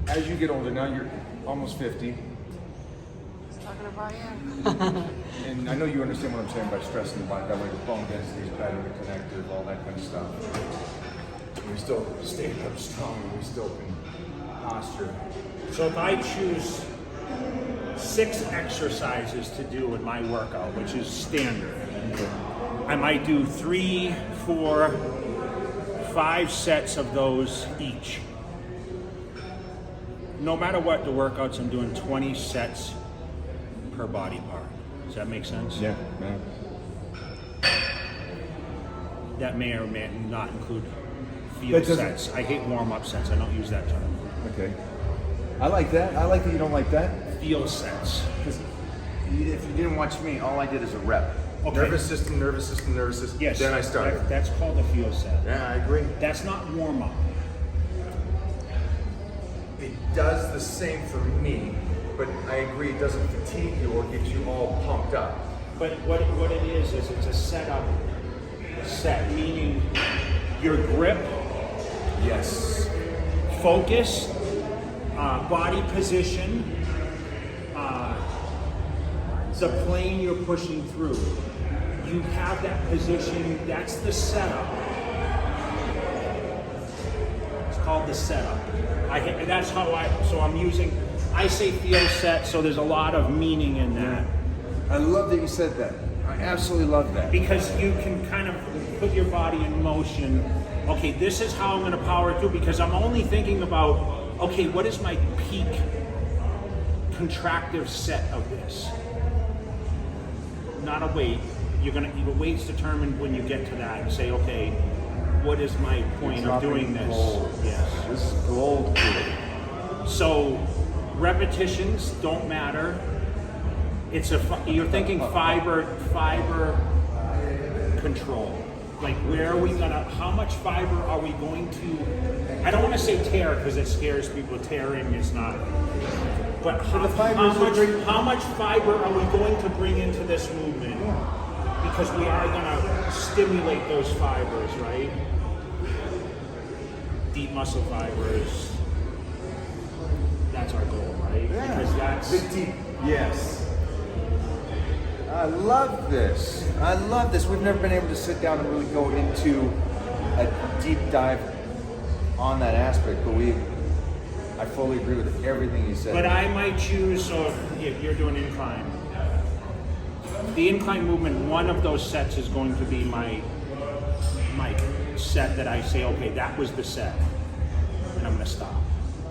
as you get older, now you're almost 50. Just talking about you. And I know you understand what I'm saying by stressing the body. That way the bone density is better, the connective, all that kind of stuff. We still stand up strong, and we still can posture. So if I choose 6 exercises to do in my workout, which is standard, I might do 3, 4, 5 sets of those each. No matter what the workouts, I'm doing 20 sets per body part. Does that make sense? Yeah. That may or may not include field sets. I hate warm-up sets. I don't use that term. Okay. I like that. I like that you don't like that. Field sets. Because if you didn't watch me, all I did is a rep. Okay. Nervous system, nervous system, nervous system. Yes. Then I started. That's called a field set. Yeah, I agree. That's not warm-up. It does the same for me, but I agree it doesn't fatigue you or get you all pumped up. But what it is it's a setup set, meaning your grip, Yes. focus, body position, the plane you're pushing through. You have that position, that's the setup. It's called the setup. That's how I say field set, so there's a lot of meaning in that. I love that you said that. I absolutely love that. Because you can kind of put your body in motion. Okay, this is how I'm going to power through, because I'm only thinking about, okay, what is my peak contractive set of this? Not a weight. The weight's determined when you get to that and say, okay, what is my point of doing this? Gold. Yes. This is gold here. So repetitions don't matter. You're thinking fiber control. Like, where are we how much fiber are we going to, I don't want to say tear because it scares people. Tearing is not, but how much fiber are we going to bring into this movement? Because we are going to stimulate those fibers, right? Deep muscle fibers. That's our goal, right? Yeah. Because that's Big deep. Yes. I love this. I love this. We've never been able to sit down and really go into a deep dive on that aspect, but I fully agree with everything you said. But I might choose, so if you're doing incline, the incline movement, one of those sets is going to be my set that I say, okay, that was the set, and I'm going to stop.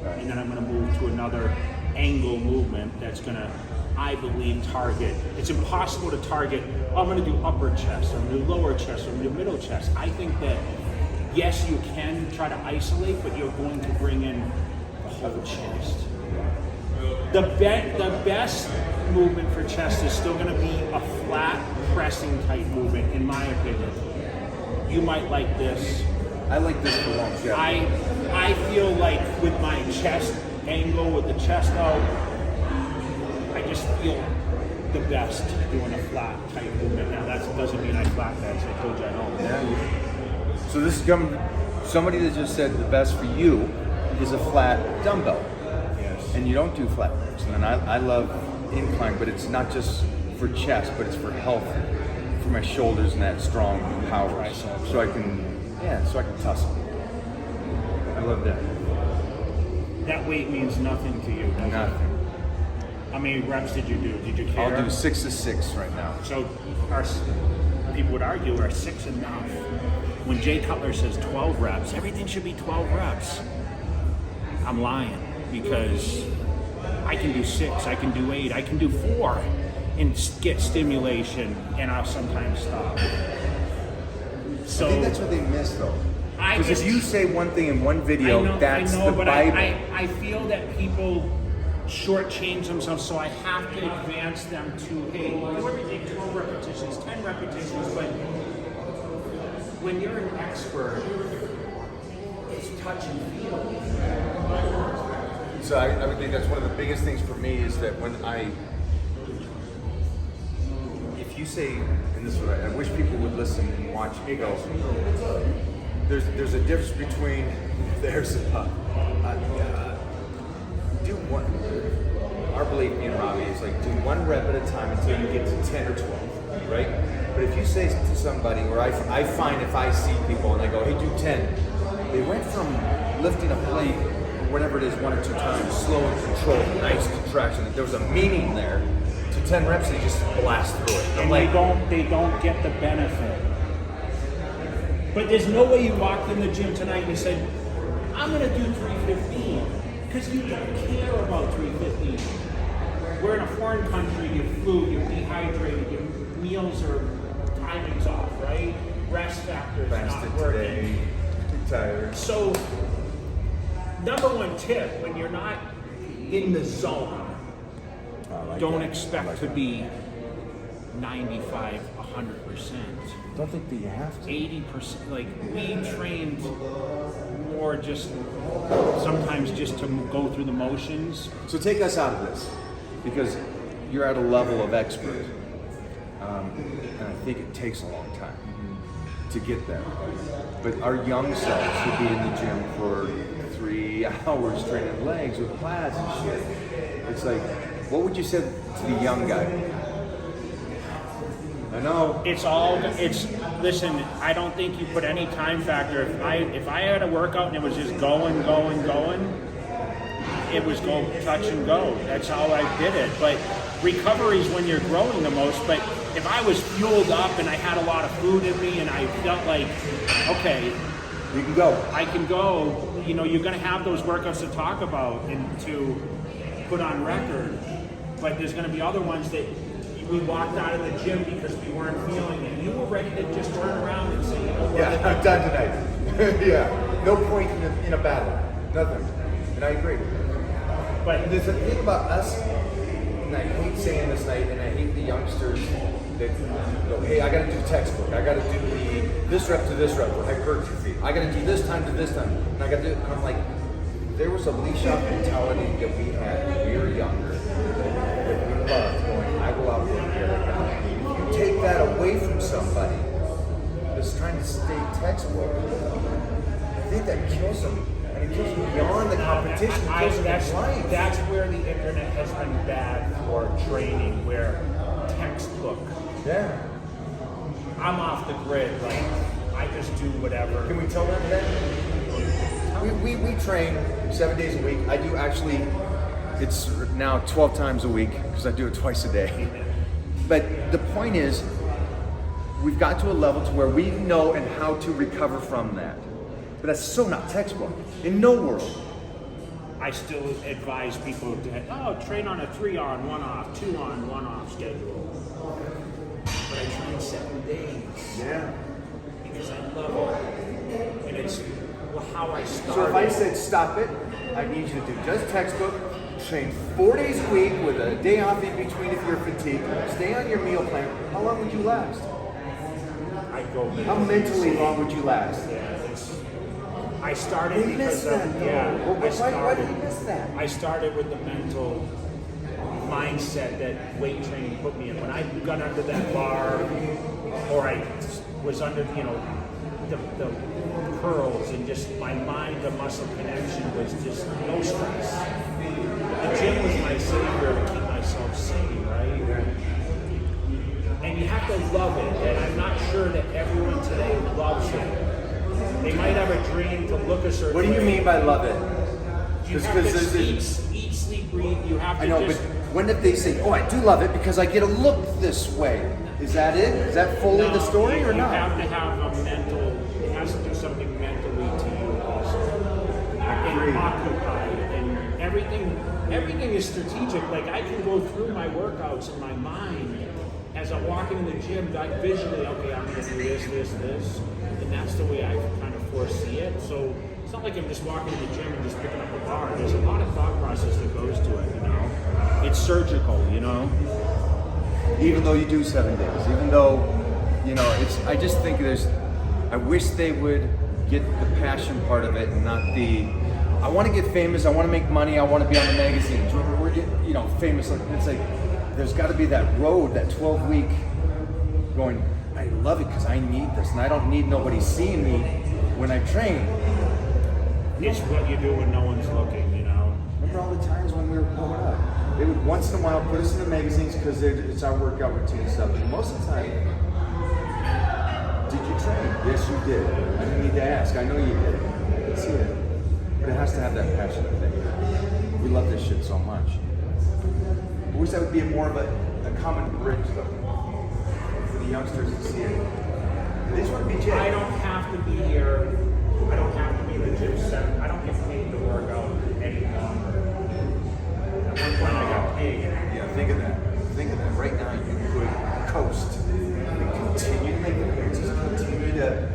Right. And then I'm going to move to another angle movement that's going to, I believe, target. It's impossible to target, I'm going to do upper chest, I'm going to do lower chest, I'm going to do middle chest. I think that, yes, you can try to isolate, but you're going to bring in the whole chest. The best movement for chest is still going to be a flat pressing type movement, in my opinion. You might like this. I like this for longevity. I feel like with my chest angle, with the chest out, I just feel the best doing a flat type movement. Now that doesn't mean I flat bench. I told you I don't. Yeah. So this is somebody that just said the best for you is a flat dumbbell. Yes. And you don't do flat bench. And I love incline, but it's not just for chest, but it's for health, for my shoulders and that strong power. Triceps. So I can tussle. I love that. That weight means nothing to you, does it? Nothing. How many reps did you do? Did you care? I'll do 6 to 6 right now. So people would argue, are 6 enough? When Jay Cutler says 12 reps, everything should be 12 reps. I'm lying, because I can do 6, I can do 8, I can do 4 and get stimulation, and I'll sometimes stop. So I think that's what they miss, though. I Because if you say one thing in one video, that's I know, the but Bible. I feel that people shortchange themselves, so I have to advance them to, hey, do everything 12 repetitions, 10 repetitions, but when you're an expert, it's touch and feel. So I would think that's one of the biggest things for me is that if you say, and this is what I wish people would listen and watch me go, there's a difference between, belief, me and Robbie, is like do 1 rep at a time until you get to 10 or 12, right? But if you say to somebody, or I find if I see people and I go, hey, do 10, they went from lifting a plate, or whatever it is, 1 or 2 times, slow and controlled, nice contraction, there was a meaning there, to 10 reps, they just blast through it. And they don't get the benefit. But there's no way you walked in the gym tonight and you said, I'm going to do 315, because you don't care about 315. We're in a foreign country, you flew, you're dehydrated, your meals are timing's off, right? Rest factor's not working. Today, tired. So, number 1 tip, when you're not in the zone, don't expect to be 95, 100%. Don't think that you have to. 80%, like we trained more just sometimes just to go through the motions. So take us out of this, because you're at a level of expert, and I think it takes a long time to get there. But our young selves would be in the gym for 3 hours training legs with plaids and shit. It's like, what would you say to the young guy? I know. Listen, I don't think you put any time factor. If I had a workout and it was just going, it was go touch and go. That's how I did it. But recovery is when you're growing the most. But if I was fueled up and I had a lot of food in me and I felt like, okay, you can go. I can go. You know, you're going to have those workouts to talk about and to put on record. But there's going to be other ones that we walked out of the gym because we weren't feeling it. You were ready to just turn around and say, you know what? Yeah, I'm done tonight. Yeah, no point in a battle. Nothing. And I agree. But there's a thing about us, and I hate saying this night, and I hate the youngsters that go, hey, I got to do textbook. I got to do this rep to this rep for hypertrophy. I got to do this time to this time. And I got to do it. I'm like, there was a leash off mentality that we had when we were younger that we loved going, I will outwork here. If you take that away from somebody that's trying to stay textbook, I think that kills them. And it kills them beyond the competition. It kills them in life. That's where the internet has been bad for training, where textbook. Yeah. I'm off the grid, like I just do whatever. Can we tell them that? We train 7 days a week. I do actually, it's now 12 times a week because I do it twice a day. But the point is, we've got to a level to where we know and how to recover from that. But that's so not textbook. In no world. I still advise people to, train on a 3-on, 1-off, 2-on, 1-off schedule. But I train 7 days. Yeah. Because I love it. And it's how I started. So if I said stop it, I need you to do just textbook, train 4 days a week with a day off in between if you're fatigued, stay on your meal plan, how long would you last? I'd go mentally. How mentally long would you last? Yeah, I started We because missed that, though. Why did you miss that? I started with the mental mindset that weight training put me in. When I got under that bar, or I was under, the curls, and just my mind to muscle connection was just no stress. The gym was my savior to keep myself sane, right? And you have to love it, and I'm not sure that everyone today loves it. They might have a dream to look a certain way. What do you mean by love it? You have to eat, sleep, breathe. You have to I know, but when if they say, oh, I do love it because I get to look this way? Is that it? Is that fully the story or not? You have to have a mental, it has to do something mentally to you also. And occupy, and everything is strategic. Like I can go through my workouts in my mind as I'm walking in the gym, like visually, okay, I'm going to do this. And that's the way I kind of foresee it. So it's not like I'm just walking in the gym and just picking up a bar. There's a lot of thought process that goes to it, It's surgical, Even though you do 7 days, even though, I just think I wish they would get the passion part of it and not I want to get famous, I want to make money, I want to be on the magazines. We're getting, famous. It's like, there's got to be that road, that 12-week going, I love it because I need this, and I don't need nobody seeing me when I train. It's what you do when no one's looking, Remember all the times when we were growing up? They would once in a while put us in the magazines because it's our workout routine and stuff. But most of the time, did you train? Yes, you did. I didn't need to ask. I know you did. I can see it. But it has to have that passionate thing. We love this shit so much. I wish that would be more of a common bridge, though, for the youngsters to see it. They just want to be Jay. I don't have to be here. I don't have to be in the gym set. I don't get paid to work out any longer. At one point, I got paid. Yeah, think of that. Think of that. Right now, you could coast and continue to make appearances, continue to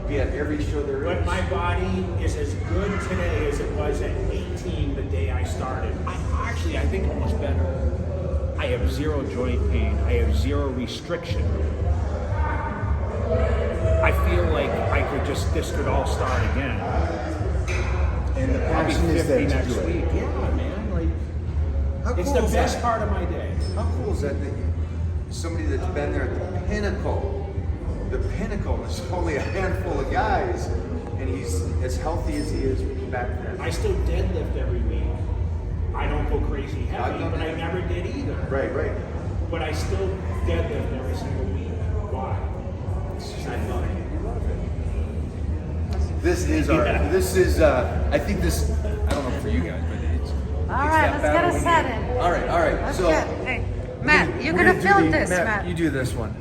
be at every show there is. But my body is as good today as it was at 18 the day I started. I think almost better. I have zero joint pain. I have zero restriction. I feel like this could all start again. And the I'll be passion is 50 there to next do it. week. Yeah, man. Like, How it's cool the is best that? part of my day. How cool is that? That somebody that's been there at the pinnacle, there's only a handful of guys, and he's as healthy as he is back then. I still deadlift every week. I don't go crazy heavy, don't but I either. never did either. Right. But I still deadlift every single week. Why? It's just I love it. This is I think this, I don't know for you guys, but it's All right, let's get a set in. All right. Let's So get. Hey, Matt, you're we're gonna do film the- this, Matt. You do this one.